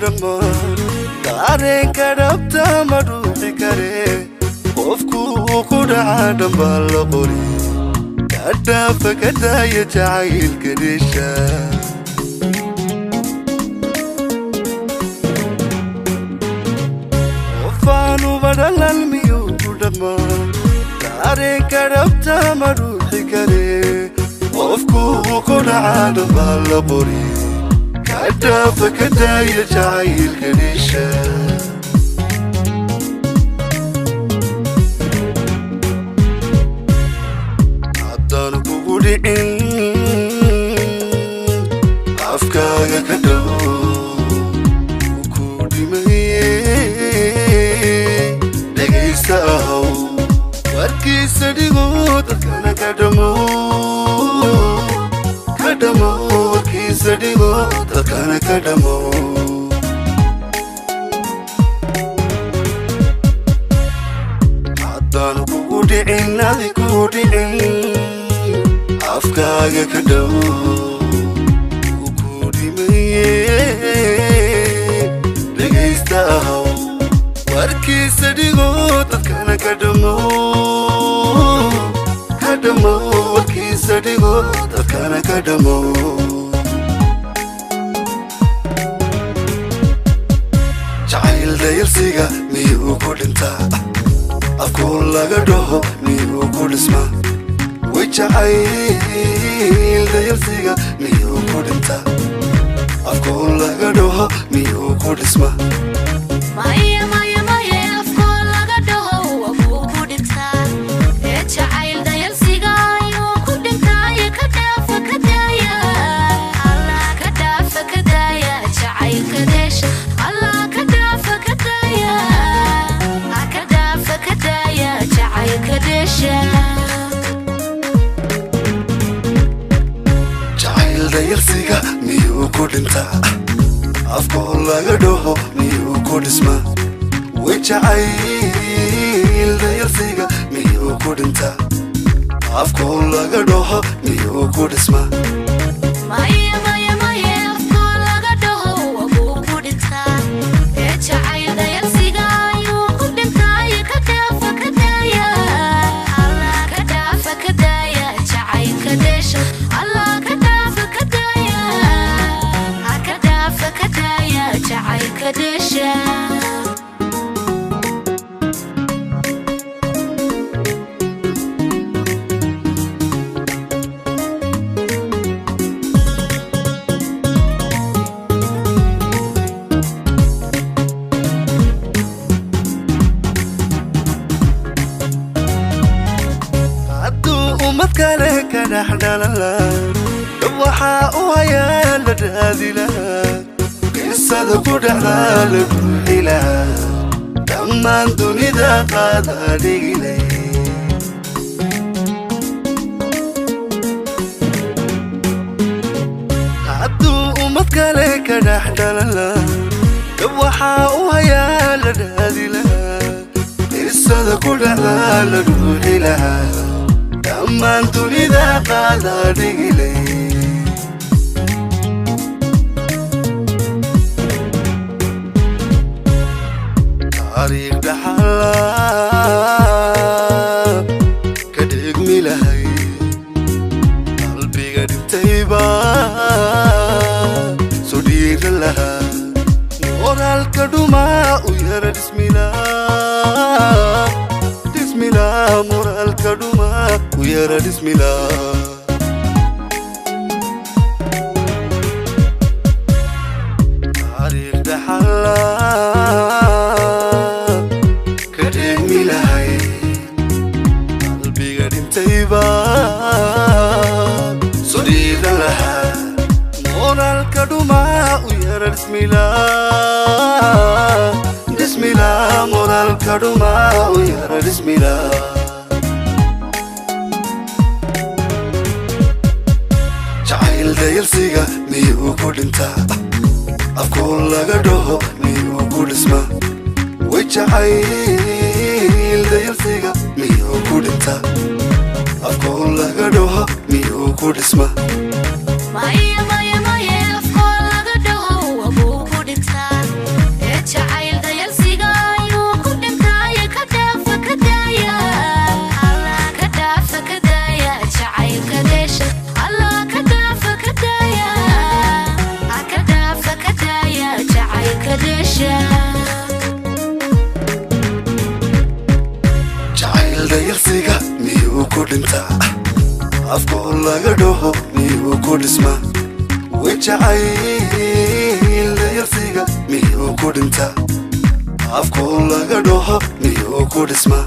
dhamma dareenka dhabta ma dhuuxi kare qofku ku dhaca dhambaa la qori kadhaafa ka daaya jacaylka dheesha qofaanu badhalan miyuu ku dhamma dareenka dhabta ma dhuuxi kare qofku ku dhaca dhambaa la qori kadhaafa ka daaya jacaylka dheesha haddaan kugu dhicin afkaaga ka dhawo ku dhimaye dhegaysta ahow warkiisa dhigo dadkana ka dhamo warkiisa dhigo dadkana ka dhamo haddaan kugu dhicin adi kugu dhicin afkaaga ka dhawo ku dhimaye dhegaysta ahow warkiisa dhigo dadkana ka dhamo warkiisa dhigo dadkana ka dhamo jacayl dayalsiga miyuu ku dhintaa afkuu laga dhaho miyuu ku dhismaa way jacayl dayalsiga miyuu ku dhintaa afkuu laga dhaho miyuu ku dhismaa jacayl dayalsiga miyuu ku dhintaa afkuu laga dhaho miyuu ku dhismaa way jacayl dayalsiga miyuu ku dhintaa afkuu laga dhaho miyuu ku dhismaa kale ka dhaxdhalala waxaa u hayaa la raadi lahaa qisada ku dhacdaa la buuxi lahaa dhammaan dunida qaadaa dhigilay hadduu ummad kale ka dhaxdhalala waxaa u hayaa la raadi lahaa qisada ku dhacdaa la buuxi lahaa dhammaan dunida qaadaa dhigilay taariikh dhaxalaa ka dhigmi lahay qalbiga dhintayba soo dhiiran lahaa moraalka dhumaa u yara dhismilaa moraalka dhumaa u yara dhismilaa taariikh dhaxalaa ka dhigmi lahay qalbiga dhintayba soo dhiiran lahaa moraalka dhumaa u yara dhismilaa moraalka dhumaa u yara dhismilaa jacayl dayalsiga miyuu ku dhintaa afkuu laga dhaho miyuu ku dhismaa way jacayl dayalsiga miyuu ku dhintaa afkuu laga dhaho miyuu ku dhismaa dhintaa afkoo laga dhaho miyuu ku dhismaa wejacayl dayarsiga miyuu ku dhintaa afkoo laga dhaho miyuu ku dhismaa